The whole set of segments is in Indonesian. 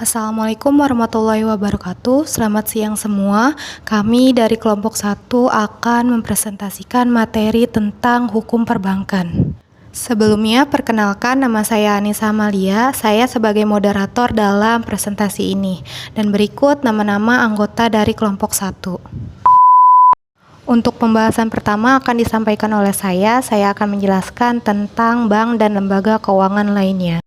Assalamualaikum warahmatullahi wabarakatuh. Selamat siang semua. Kami dari kelompok 1 akan mempresentasikan materi tentang hukum perbankan. Sebelumnya, perkenalkan nama saya Anissa Amalia. Saya sebagai moderator dalam presentasi ini. Dan berikut nama-nama anggota dari kelompok 1. Untuk pembahasan pertama akan disampaikan oleh saya akan menjelaskan tentang bank dan lembaga keuangan lainnya.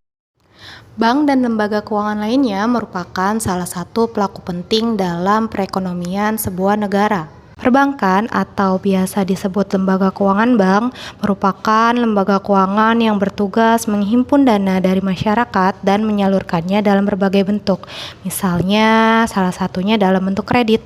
Bank dan lembaga keuangan lainnya merupakan salah satu pelaku penting dalam perekonomian sebuah negara. Perbankan atau biasa disebut lembaga keuangan bank merupakan lembaga keuangan yang bertugas menghimpun dana dari masyarakat dan menyalurkannya dalam berbagai bentuk. Misalnya, salah satunya dalam bentuk kredit.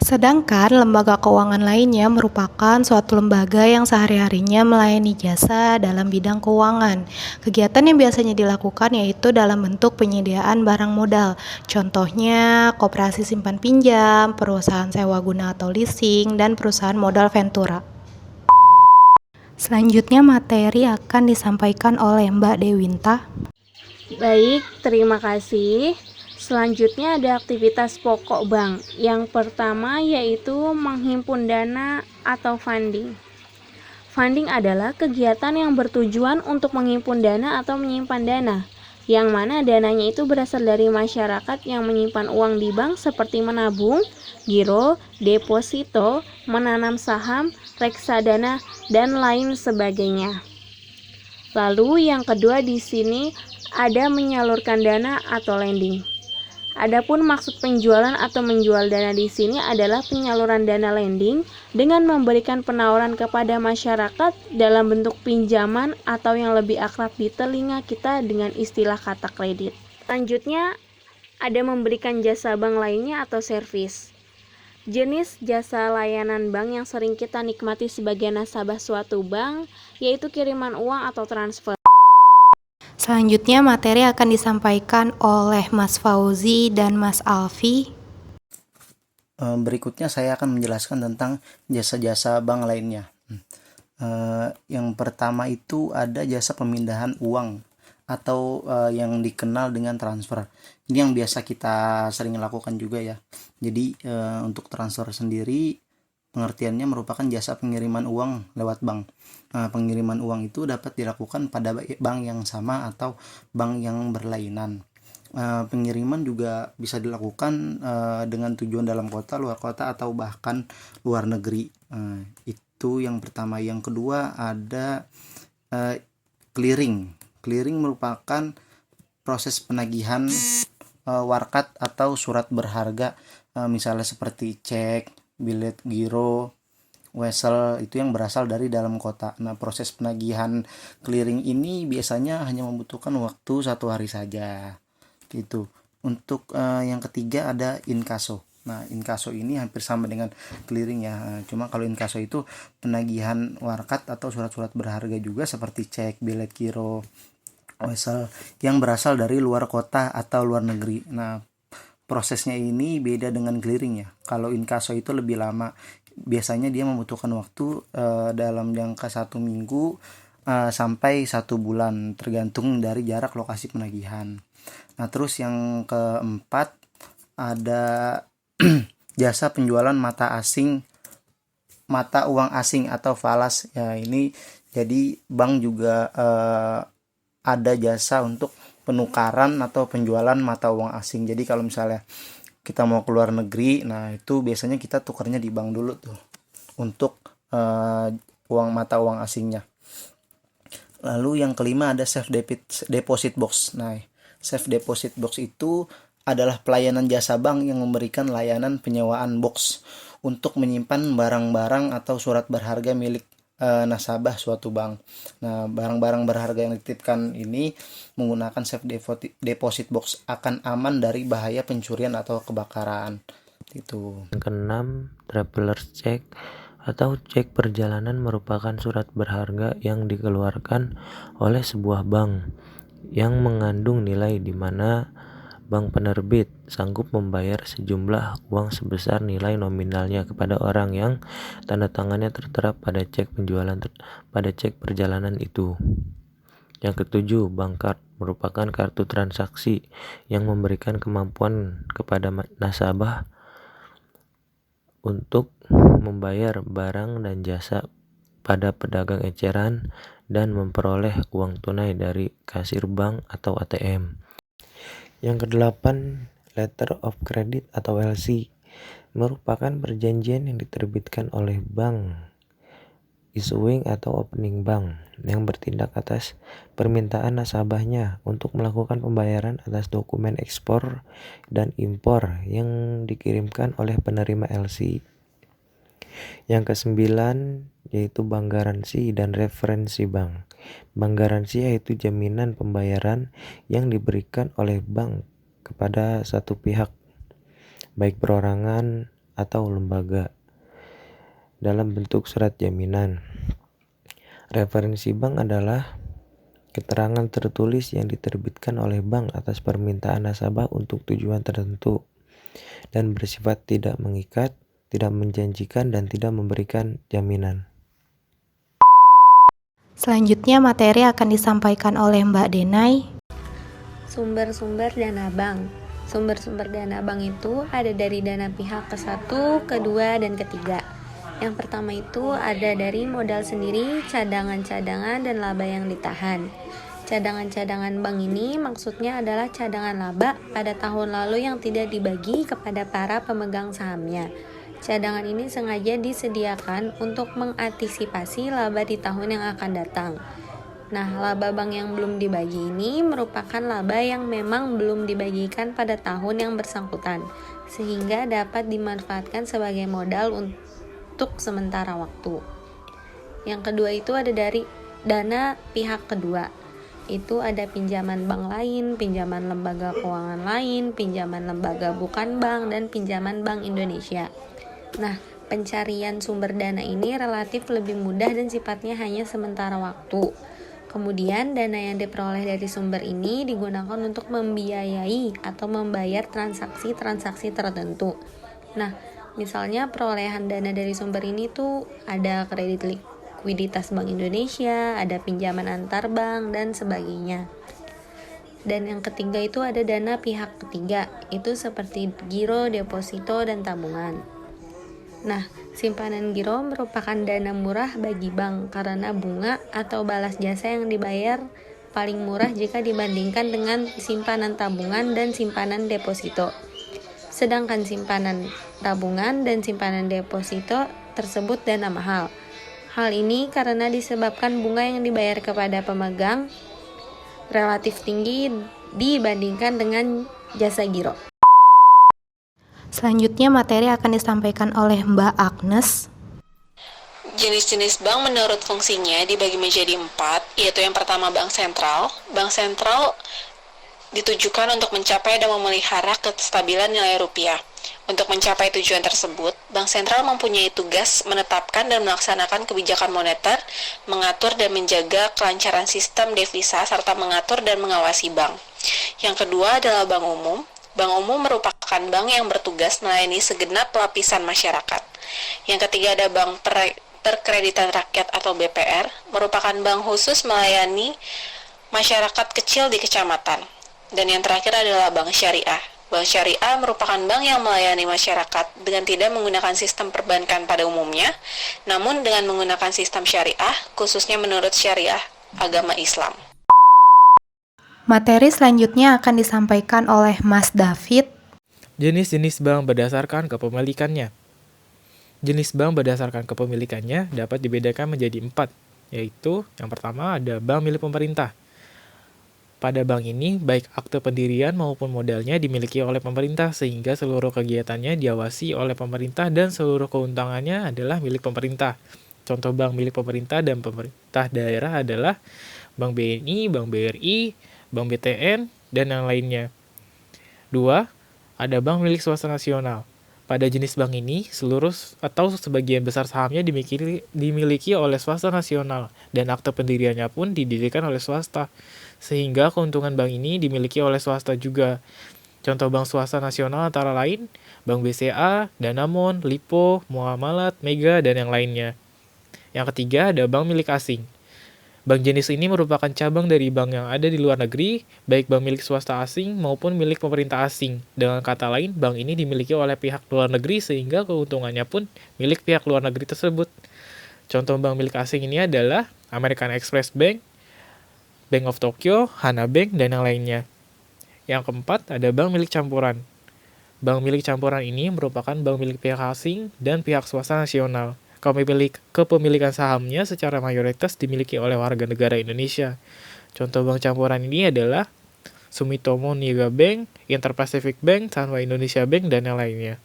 Sedangkan lembaga keuangan lainnya merupakan suatu lembaga yang sehari-harinya melayani jasa dalam bidang keuangan. Kegiatan yang biasanya dilakukan yaitu dalam bentuk penyediaan barang modal. Contohnya, koperasi simpan pinjam, perusahaan sewa guna atau leasing, dan perusahaan modal ventura. Selanjutnya materi akan disampaikan oleh Mbak Dewinta. Baik, terima kasih. Selanjutnya ada aktivitas pokok bank. Yang pertama yaitu menghimpun dana atau funding. Funding adalah kegiatan yang bertujuan untuk menghimpun dana atau menyimpan dana, yang mana dananya itu berasal dari masyarakat yang menyimpan uang di bank seperti menabung, giro, deposito, menanam saham, reksadana, dan lain sebagainya. Lalu yang kedua di sini ada menyalurkan dana atau lending. Adapun maksud penjualan atau menjual dana di sini adalah penyaluran dana lending dengan memberikan penawaran kepada masyarakat dalam bentuk pinjaman atau yang lebih akrab di telinga kita dengan istilah kata kredit. Selanjutnya ada memberikan jasa bank lainnya atau servis. Jenis jasa layanan bank yang sering kita nikmati sebagai nasabah suatu bank yaitu kiriman uang atau transfer. Selanjutnya materi akan disampaikan oleh Mas Fauzi dan Mas Alfi. Berikutnya saya akan menjelaskan tentang jasa-jasa bank lainnya. Yang pertama itu ada jasa pemindahan uang atau yang dikenal dengan transfer. Ini yang biasa kita sering lakukan juga ya. Jadi untuk transfer sendiri pengertiannya merupakan jasa pengiriman uang lewat bank. Pengiriman uang itu dapat dilakukan pada bank yang sama atau bank yang berlainan. Pengiriman juga bisa dilakukan dengan tujuan dalam kota, luar kota, atau bahkan luar negeri. Itu yang pertama. Yang kedua ada clearing. Clearing merupakan proses penagihan warkat atau surat berharga, misalnya seperti cek, bilet giro, wesel, itu yang berasal dari dalam kota. Nah, proses penagihan clearing ini biasanya hanya membutuhkan waktu 1 hari saja. Gitu. Untuk yang ketiga ada inkaso. Nah, inkaso ini hampir sama dengan clearing ya. Cuma kalau inkaso itu penagihan warkat atau surat-surat berharga juga seperti cek, bilet giro, wesel yang berasal dari luar kota atau luar negeri. Nah, prosesnya ini beda dengan clearing ya. Kalau inkaso itu lebih lama. Biasanya dia membutuhkan waktu dalam jangka 1 minggu sampai 1 bulan tergantung dari jarak lokasi penagihan. Nah, terus yang keempat ada jasa penjualan mata uang asing atau falas. Ya, ini jadi bank juga ada jasa untuk penukaran atau penjualan mata uang asing. Jadi kalau misalnya kita mau keluar negeri, nah itu biasanya kita tukarnya di bank dulu tuh untuk mata uang asingnya. Lalu yang kelima ada safe deposit box. Nah, safe deposit box itu adalah pelayanan jasa bank yang memberikan layanan penyewaan box untuk menyimpan barang-barang atau surat berharga milik nasabah suatu bank. Nah, barang-barang berharga yang dititipkan ini menggunakan safe deposit box akan aman dari bahaya pencurian atau kebakaran. Itu. Yang keenam, traveler's check atau cek perjalanan merupakan surat berharga yang dikeluarkan oleh sebuah bank yang mengandung nilai di mana bank penerbit sanggup membayar sejumlah uang sebesar nilai nominalnya kepada orang yang tanda tangannya tertera pada cek perjalanan itu. Yang ketujuh, bank card merupakan kartu transaksi yang memberikan kemampuan kepada nasabah untuk membayar barang dan jasa pada pedagang eceran dan memperoleh uang tunai dari kasir bank atau ATM. Yang kedelapan, letter of credit atau LC merupakan perjanjian yang diterbitkan oleh bank issuing atau opening bank yang bertindak atas permintaan nasabahnya untuk melakukan pembayaran atas dokumen ekspor dan impor yang dikirimkan oleh penerima LC. Yang kesembilan yaitu bank garansi dan referensi bank. Bank garansi yaitu jaminan pembayaran yang diberikan oleh bank kepada satu pihak, baik perorangan atau lembaga, dalam bentuk surat jaminan. Referensi bank adalah keterangan tertulis yang diterbitkan oleh bank atas permintaan nasabah untuk tujuan tertentu dan bersifat tidak mengikat, tidak menjanjikan, dan tidak memberikan jaminan. Selanjutnya materi akan disampaikan oleh Mbak Denai. Sumber-sumber dana bank. Sumber-sumber dana bank itu ada dari dana pihak ke-1, kedua, dan ketiga. Yang pertama itu ada dari modal sendiri, cadangan-cadangan, dan laba yang ditahan. Cadangan-cadangan bank ini maksudnya adalah cadangan laba pada tahun lalu yang tidak dibagi kepada para pemegang sahamnya. Cadangan ini sengaja disediakan untuk mengantisipasi laba di tahun yang akan datang. Nah, laba bank yang belum dibagi ini merupakan laba yang memang belum dibagikan pada tahun yang bersangkutan, sehingga dapat dimanfaatkan sebagai modal untuk sementara waktu. Yang kedua itu ada dari dana pihak kedua. Itu ada pinjaman bank lain, pinjaman lembaga keuangan lain, pinjaman lembaga bukan bank, dan pinjaman Bank Indonesia. Nah, pencarian sumber dana ini relatif lebih mudah dan sifatnya hanya sementara waktu. Kemudian dana yang diperoleh dari sumber ini digunakan untuk membiayai atau membayar transaksi-transaksi tertentu. Nah, misalnya perolehan dana dari sumber ini tuh ada kredit likuiditas Bank Indonesia, ada pinjaman antar bank, dan sebagainya. Dan yang ketiga itu ada dana pihak ketiga, itu seperti giro, deposito, dan tabungan. Nah, simpanan giro merupakan dana murah bagi bank karena bunga atau balas jasa yang dibayar paling murah jika dibandingkan dengan simpanan tabungan dan simpanan deposito. Sedangkan simpanan tabungan dan simpanan deposito tersebut dana mahal. Hal ini karena disebabkan bunga yang dibayar kepada pemegang relatif tinggi dibandingkan dengan jasa giro. Selanjutnya materi akan disampaikan oleh Mbak Agnes. Jenis-jenis bank menurut fungsinya dibagi menjadi 4, yaitu yang pertama bank sentral. Bank sentral ditujukan untuk mencapai dan memelihara kestabilan nilai rupiah. Untuk mencapai tujuan tersebut, bank sentral mempunyai tugas menetapkan dan melaksanakan kebijakan moneter, mengatur dan menjaga kelancaran sistem devisa, serta mengatur dan mengawasi bank. Yang kedua adalah bank umum. Bank umum merupakan bank yang bertugas melayani segenap lapisan masyarakat. Yang ketiga ada bank perkreditan rakyat atau BPR, merupakan bank khusus melayani masyarakat kecil di kecamatan. Dan yang terakhir adalah bank syariah. Bank syariah merupakan bank yang melayani masyarakat dengan tidak menggunakan sistem perbankan pada umumnya, namun dengan menggunakan sistem syariah, khususnya menurut syariah agama Islam. Materi selanjutnya akan disampaikan oleh Mas David. Jenis-jenis bank berdasarkan kepemilikannya. Jenis bank berdasarkan kepemilikannya dapat dibedakan menjadi 4, yaitu yang pertama ada bank milik pemerintah. Pada bank ini, baik akte pendirian maupun modalnya dimiliki oleh pemerintah sehingga seluruh kegiatannya diawasi oleh pemerintah dan seluruh keuntungannya adalah milik pemerintah. Contoh bank milik pemerintah dan pemerintah daerah adalah Bank BNI, Bank BRI, Bank BTN, dan yang lainnya. 2. Ada bank milik swasta nasional. Pada jenis bank ini, seluruh atau sebagian besar sahamnya dimiliki oleh swasta nasional dan akte pendiriannya pun didirikan oleh swasta, sehingga keuntungan bank ini dimiliki oleh swasta juga. Contoh bank swasta nasional antara lain Bank BCA, Danamon, Lipo, Muamalat, Mega, dan yang lainnya. Yang ketiga ada bank milik asing. Bank jenis ini merupakan cabang dari bank yang ada di luar negeri, baik bank milik swasta asing maupun milik pemerintah asing. Dengan kata lain, bank ini dimiliki oleh pihak luar negeri sehingga keuntungannya pun milik pihak luar negeri tersebut. Contoh bank milik asing ini adalah American Express Bank, Bank of Tokyo, Hana Bank, dan yang lainnya. Yang keempat ada bank milik campuran. Bank milik campuran ini merupakan bank milik pihak asing dan pihak swasta nasional. Kepemilikan sahamnya secara mayoritas dimiliki oleh warga negara Indonesia. Contoh bank campuran ini adalah Sumitomo Niaga Bank, Interpacific Bank, Sanwa Indonesia Bank, dan yang lainnya.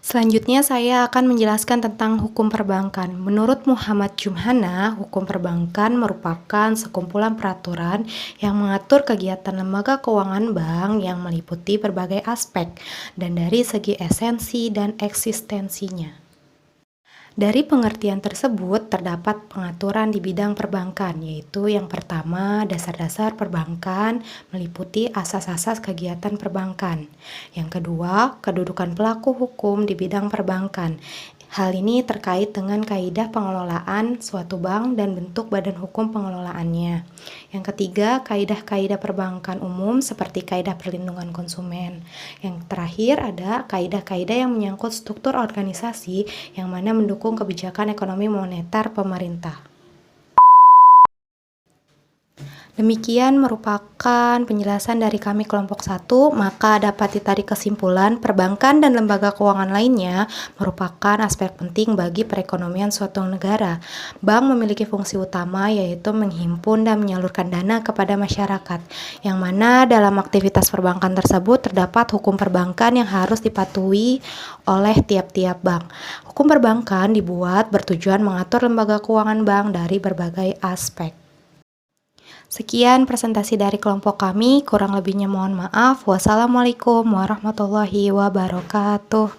Selanjutnya saya akan menjelaskan tentang hukum perbankan. Menurut Muhammad Jumhana, hukum perbankan merupakan sekumpulan peraturan yang mengatur kegiatan lembaga keuangan bank yang meliputi berbagai aspek dan dari segi esensi dan eksistensinya. Dari pengertian tersebut terdapat pengaturan di bidang perbankan, yaitu yang pertama, dasar-dasar perbankan meliputi asas-asas kegiatan perbankan. Yang kedua, kedudukan pelaku hukum di bidang perbankan. Hal ini terkait dengan kaidah pengelolaan suatu bank dan bentuk badan hukum pengelolaannya. Yang ketiga, kaidah-kaidah perbankan umum seperti kaidah perlindungan konsumen. Yang terakhir ada kaidah-kaidah yang menyangkut struktur organisasi yang mana mendukung kebijakan ekonomi moneter pemerintah. Demikian merupakan penjelasan dari kami kelompok 1, maka dapat ditarik kesimpulan perbankan dan lembaga keuangan lainnya merupakan aspek penting bagi perekonomian suatu negara. Bank memiliki fungsi utama yaitu menghimpun dan menyalurkan dana kepada masyarakat, yang mana dalam aktivitas perbankan tersebut terdapat hukum perbankan yang harus dipatuhi oleh tiap-tiap bank. Hukum perbankan dibuat bertujuan mengatur lembaga keuangan bank dari berbagai aspek. Sekian presentasi dari kelompok kami, kurang lebihnya mohon maaf. Wassalamualaikum warahmatullahi wabarakatuh.